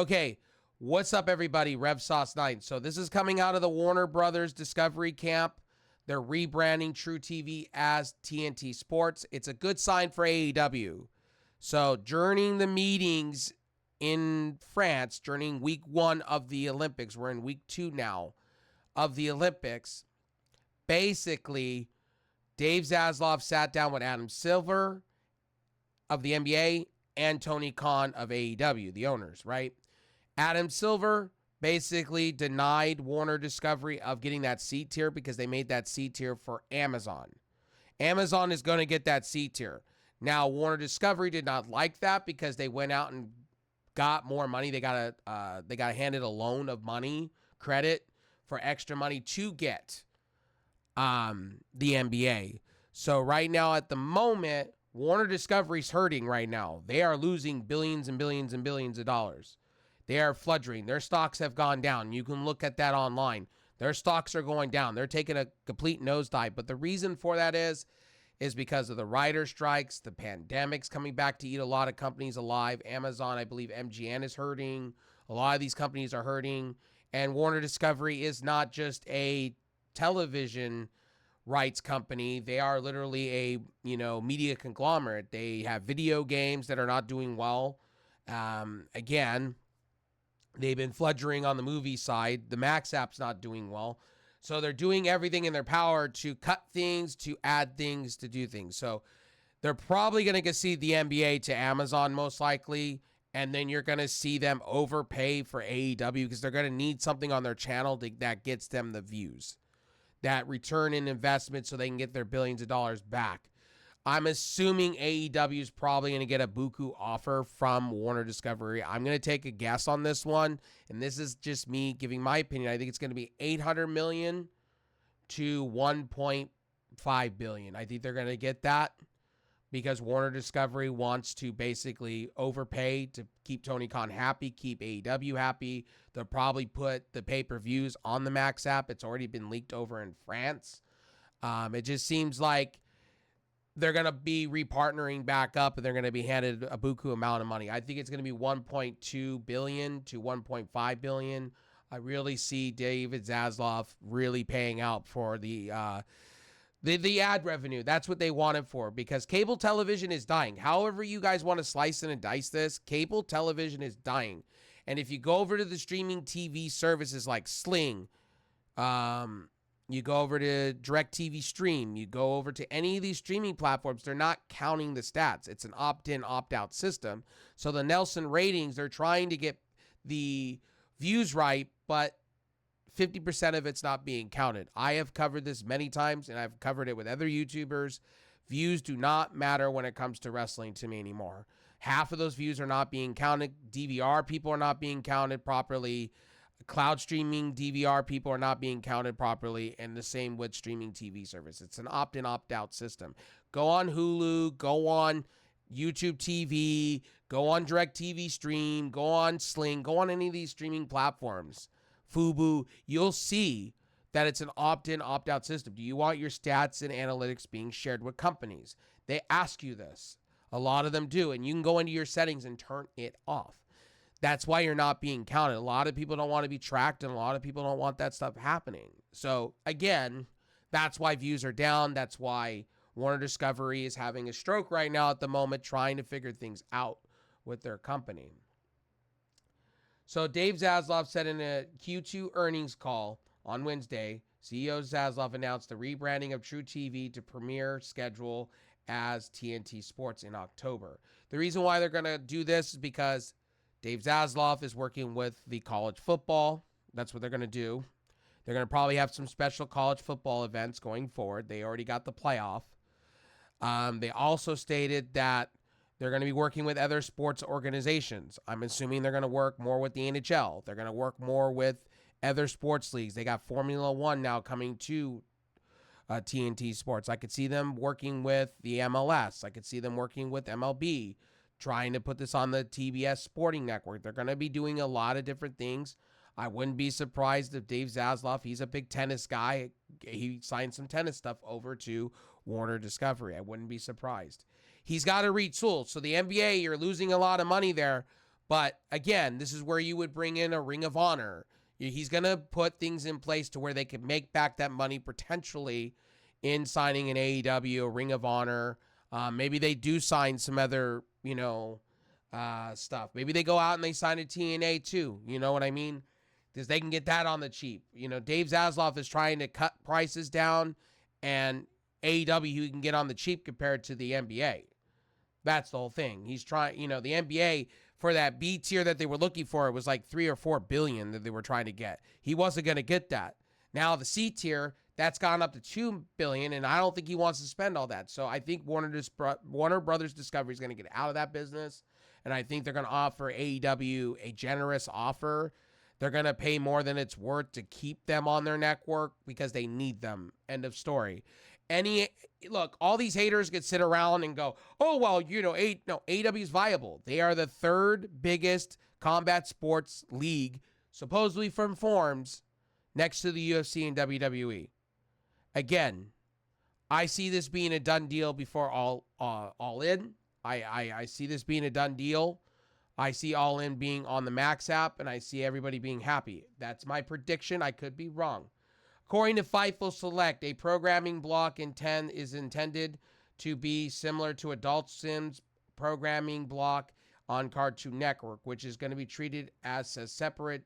Okay, what's up, everybody? Rev Sauce 9. So this is coming out of the Warner Brothers Discovery camp. They're rebranding TruTV as TNT Sports. It's a good sign for AEW. So during the meetings in France, during week 1 of the Olympics, we're in week 2 now of the Olympics, basically, Dave Zaslav sat down with Adam Silver of the NBA and Tony Khan of AEW, the owners, right? Adam Silver basically denied Warner Discovery of getting that C tier because they made that C tier for Amazon. Amazon is going to get that C tier. Now, Warner Discovery did not like that because they went out and got more money. They got handed a loan of money, credit for extra money to get the NBA. So right now, at the moment, Warner Discovery's hurting right now. They are losing billions and billions and billions of dollars. They are fluttering. Their stocks have gone down. You can look at that online. Their stocks are going down. They're taking a complete nosedive. But the reason for that is because of the writer strikes, the pandemic's coming back to eat a lot of companies alive. Amazon, I believe MGM is hurting. A lot of these companies are hurting. And Warner Discovery is not just a television rights company. They are literally a, media conglomerate. They have video games that are not doing well. Again, they've been fledgling on the movie side. The Max app's not doing well. So they're doing everything in their power to cut things, to add things, to do things. So they're probably going to see the NBA to Amazon most likely. And then you're going to see them overpay for AEW because they're going to need something on their channel that gets them the views, that return in investment so they can get their billions of dollars back. I'm assuming AEW is probably going to get a buku offer from Warner Discovery. I'm going to take a guess on this one, and this is just me giving my opinion. I think it's going to be $800 million to $1.5 billion. I think they're going to get that because Warner Discovery wants to basically overpay to keep Tony Khan happy, keep AEW happy. They'll probably put the pay-per-views on the Max app. It's already been leaked over in France. It just seems like they're going to be repartnering back up and they're going to be handed a buku amount of money. I think it's going to be $1.2 billion to $1.5 billion. I really see David Zaslav really paying out for the ad revenue. That's what they wanted for, because cable television is dying. However you guys want to slice and dice this, cable television is dying. And if you go over to the streaming TV services like Sling, you go over to DirecTV Stream, you go over to any of these streaming platforms, they're not counting the stats. It's an opt-in, opt-out system. So the Nielsen ratings, they're trying to get the views right, but 50% of it's not being counted. I have covered this many times, and I've covered it with other YouTubers. Views do not matter when it comes to wrestling to me anymore. Half of those views are not being counted. DVR people are not being counted properly. Cloud streaming DVR people are not being counted properly, and the same with streaming TV service. It's an opt-in, opt-out system. Go on Hulu, go on YouTube TV, go on DirecTV Stream, go on Sling, go on any of these streaming platforms, Fubo. You'll see that it's an opt-in, opt-out system. Do you want your stats and analytics being shared with companies? They ask you this. A lot of them do, and you can go into your settings and turn it off. That's why you're not being counted. A lot of people don't want to be tracked, and a lot of people don't want that stuff happening. So, again, that's why views are down. That's why Warner Discovery is having a stroke right now at the moment, trying to figure things out with their company. So, Dave Zaslav said in a Q2 earnings call on Wednesday, CEO Zaslav announced the rebranding of TruTV to premiere schedule as TNT Sports in October. The reason why they're going to do this is because Dave Zaslav is working with the college football. That's what they're going to do. They're going to probably have some special college football events going forward. They already got the playoff. They also stated that they're going to be working with other sports organizations. I'm assuming they're going to work more with the NHL. They're going to work more with other sports leagues. They got Formula One now coming to TNT Sports. I could see them working with the MLS. I could see them working with MLB, trying to put this on the TBS Sporting Network. They're going to be doing a lot of different things. I wouldn't be surprised if Dave Zaslav, he's a big tennis guy, he signed some tennis stuff over to Warner Discovery. I wouldn't be surprised. He's got to retool. So the NBA, you're losing a lot of money there, But again, this is where you would bring in a Ring of Honor. He's going to put things in place to where they can make back that money potentially in signing an AEW, a Ring of Honor. Maybe they do sign some other, stuff. Maybe they go out and they sign a TNA too. You know what I mean? Because they can get that on the cheap. Dave Zaslav is trying to cut prices down, and AEW he can get on the cheap compared to the NBA. That's the whole thing. He's trying, the NBA for that B tier that they were looking for, it was like 3 or 4 billion that they were trying to get. He wasn't going to get that. Now the C tier, that's gone up to 2 billion, and I don't think he wants to spend all that. So I think Warner Brothers Discovery is going to get out of that business, and I think they're going to offer AEW a generous offer. They're going to pay more than it's worth to keep them on their network because they need them. End of story. Look, all these haters could sit around and go, oh, well, AEW is viable. They are the 3rd biggest combat sports league, supposedly from forms, next to the UFC and WWE. Again, I see this being a done deal before All In. I see this being a done deal. I see All In being on the Max app, and I see everybody being happy. That's my prediction. I could be wrong. According to Fightful Select, a programming block is intended to be similar to Adult Swim's programming block on Cartoon Network, which is going to be treated as a separate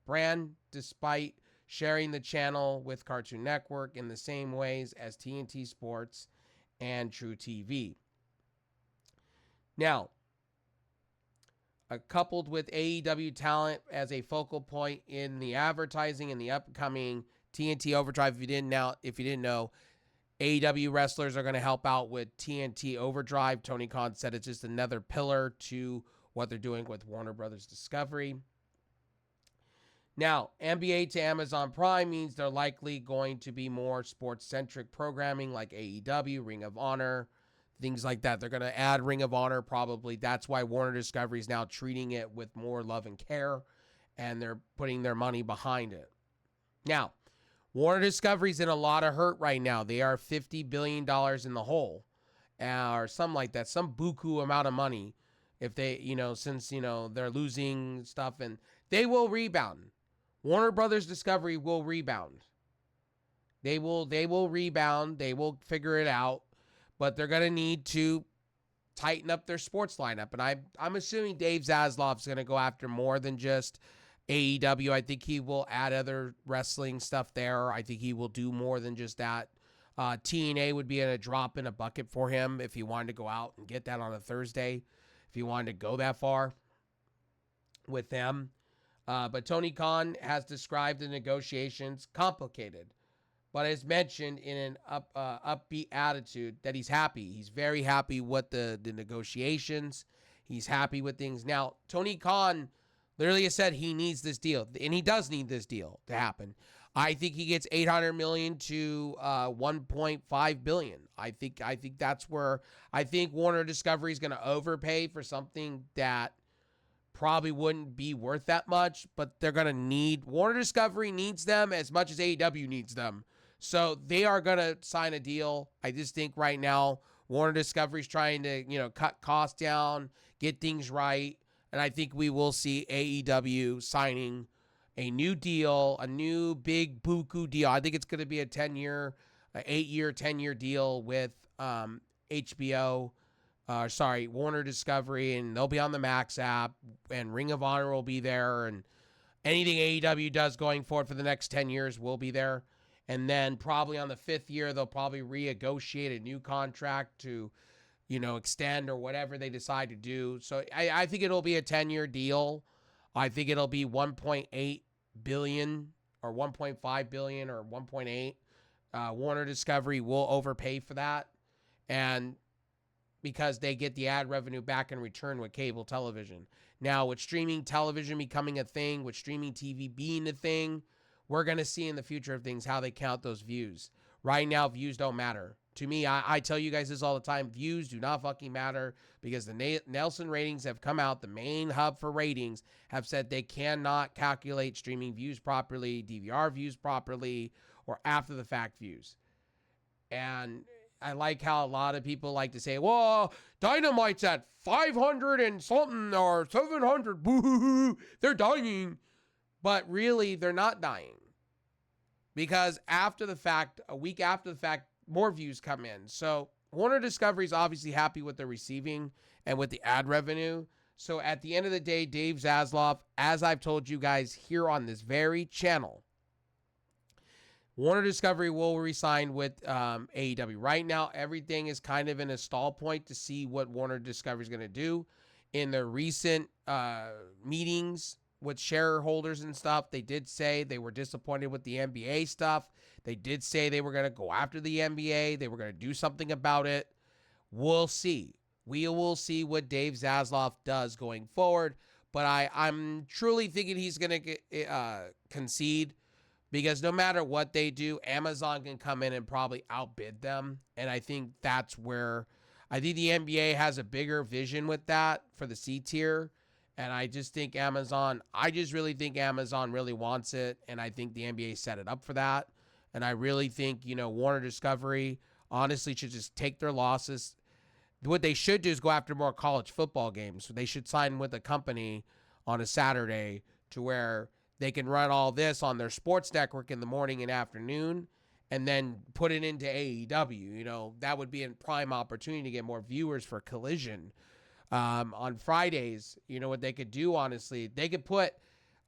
brand despite sharing the channel with Cartoon Network in the same ways as TNT Sports and TruTV. Now, coupled with AEW talent as a focal point in the advertising in the upcoming TNT Overdrive. If you didn't know, AEW wrestlers are going to help out with TNT Overdrive. Tony Khan said it's just another pillar to what they're doing with Warner Brothers Discovery. Now, NBA to Amazon Prime means they're likely going to be more sports-centric programming like AEW, Ring of Honor, things like that. They're going to add Ring of Honor probably. That's why Warner Discovery is now treating it with more love and care, and they're putting their money behind it. Now, Warner Discovery's in a lot of hurt right now. They are $50 billion in the hole, or something like that, some buku amount of money. If they, since, they're losing stuff, and they will rebound. Warner Brothers Discovery will rebound. They will rebound. They will figure it out, but they're going to need to tighten up their sports lineup. And I'm assuming Dave Zaslav's going to go after more than just AEW. I think he will add other wrestling stuff there. I think he will do more than just that. TNA would be a drop in a bucket for him if he wanted to go out and get that on a Thursday, if he wanted to go that far with them. But Tony Khan has described the negotiations complicated, but has mentioned in an upbeat attitude that he's happy. He's very happy with the negotiations. He's happy with things. Now, Tony Khan literally has said he needs this deal, and he does need this deal to happen. I think he gets $800 million to $1.5 billion. I think that's where I think Warner Discovery is going to overpay for something that probably wouldn't be worth that much, but they're going to need Warner Discovery needs them as much as AEW needs them. So they are going to sign a deal. I just think right now Warner Discovery is trying to, cut costs down, get things right. And I think we will see AEW signing a new deal, a new big buku deal. I think it's going to be a 10-year deal with Warner Discovery, and they'll be on the Max app, and Ring of Honor will be there, and anything AEW does going forward for the next 10 years will be there. And then probably on the 5th year, they'll probably renegotiate a new contract to extend or whatever they decide to do. So I think it'll be a 10-year deal. I think it'll be $1.8 billion or $1.5 billion or 1.8. Warner Discovery will overpay for that. And because they get the ad revenue back in return with cable television. Now, with streaming television becoming a thing, with streaming TV being a thing, we're going to see in the future of things how they count those views. Right now, views don't matter. To me, I tell you guys this all the time, views do not fucking matter because the Nielsen ratings have come out, the main hub for ratings have said they cannot calculate streaming views properly, DVR views properly, or after the fact views. And I like how a lot of people like to say, well, Dynamite's at 500 and something or 700. Boo-hoo-hoo. They're dying. But really, they're not dying. Because after the fact, a week after the fact, more views come in. So Warner Discovery is obviously happy with the receiving and with the ad revenue. So at the end of the day, Dave Zaslav, as I've told you guys here on this very channel, Warner Discovery will re-sign with AEW. Right now, everything is kind of in a stall point to see what Warner Discovery is going to do. In their recent meetings with shareholders and stuff, they did say they were disappointed with the NBA stuff. They did say they were going to go after the NBA. They were going to do something about it. We'll see. We will see what Dave Zaslav does going forward. But I'm truly thinking he's going to concede, because no matter what they do, Amazon can come in and probably outbid them. And I think that's where I think the NBA has a bigger vision with that for the C tier. And I just think I just really think Amazon really wants it. And I think the NBA set it up for that. And I really think, Warner Discovery honestly should just take their losses. What they should do is go after more college football games. So they should sign with a company on a Saturday to where they can run all this on their sports network in the morning and afternoon and then put it into AEW. That would be a prime opportunity to get more viewers for Collision. On Fridays, what they could do, honestly, they could put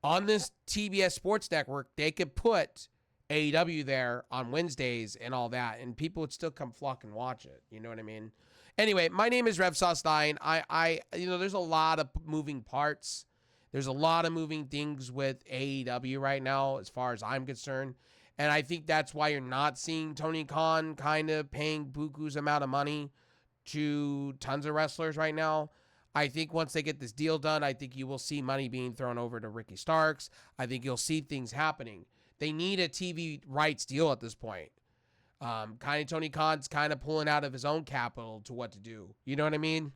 on this TBS Sports Network, they could put AEW there on Wednesdays and all that, and people would still come flock and watch it. You know what I mean? Anyway, my name is RevSauce9. There's a lot of moving parts. There's a lot of moving things with AEW right now, as far as I'm concerned. And I think that's why you're not seeing Tony Khan kind of paying buku's amount of money to tons of wrestlers right now. I think once they get this deal done, I think you will see money being thrown over to Ricky Starks. I think you'll see things happening. They need a TV rights deal at this point. Tony Khan's kind of pulling out of his own capital to what to do. You know what I mean?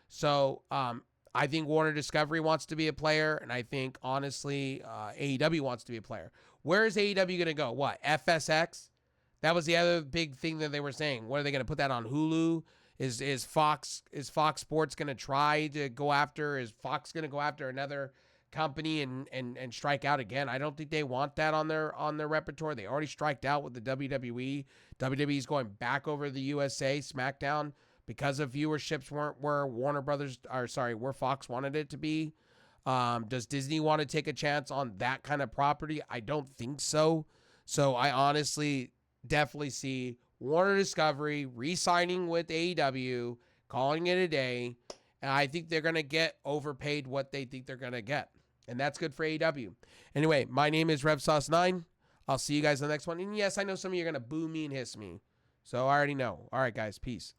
So I think Warner Discovery wants to be a player, and I think, honestly, AEW wants to be a player. Where is AEW going to go? What, FSX? That was the other big thing that they were saying. What, are they going to put that on Hulu? Is Fox Sports going to try to go after? Is Fox going to go after another company and strike out again? I don't think they want that on their repertoire. They already striked out with the WWE. WWE's going back over the USA SmackDown because of viewerships weren't where where Fox wanted it to be. Does Disney want to take a chance on that kind of property? I don't think so. So I honestly definitely see Warner Discovery re-signing with AEW, calling it a day, and I think they're going to get overpaid what they think they're going to get. And that's good for AEW. Anyway, my name is RevSauce9. I'll see you guys in the next one. And yes, I know some of you are going to boo me and hiss me. So I already know. All right, guys. Peace.